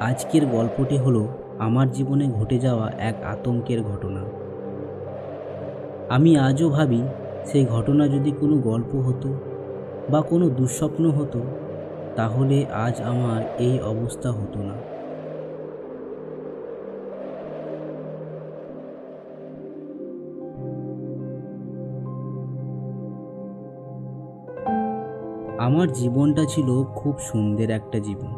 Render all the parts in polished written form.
আজকের গল্পটি হলো আমার জীবনে ঘটে যাওয়া এক আতঙ্কের ঘটনা। আমি আজও ভাবি সেই ঘটনা যদি কোনো গল্প হতো বা কোনো দুঃস্বপ্ন হতো, তাহলে আজ আমার এই অবস্থা হতো না। আমার জীবনটা ছিল খুব সুন্দর একটা জীবন।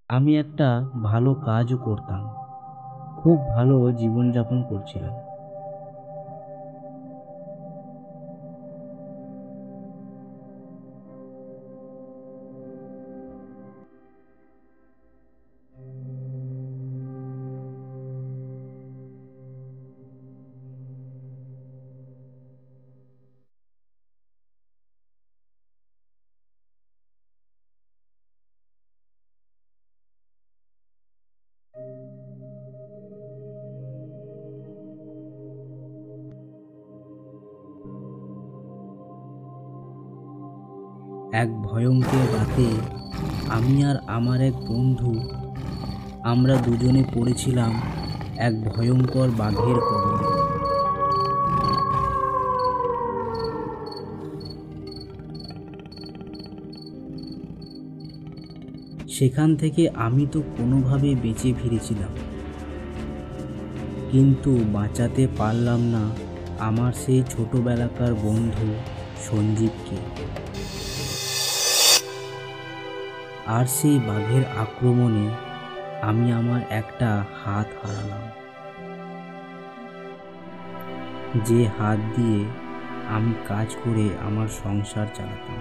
আমি একটা ভালো কাজও করতাম, খুব ভালো জীবনযাপন করছিলাম। এক ভয়ঙ্কর রাতে আমি আর আমার এক বন্ধু, আমরা দুজনে পড়েছিলাম এক ভয়ঙ্কর বাঘের কবলে। সেখান থেকে আমি তো কোনোভাবে বেঁচে ফিরেছিলাম, কিন্তু বাঁচাতে পারলাম না আমার সেই ছোটবেলাকার বন্ধু সঞ্জীবকে। আর সেই বাঘের আক্রমণে আমি আমার একটা হাত হারালাম, যে হাত দিয়ে আমি কাজ করে আমার সংসার চালাতাম।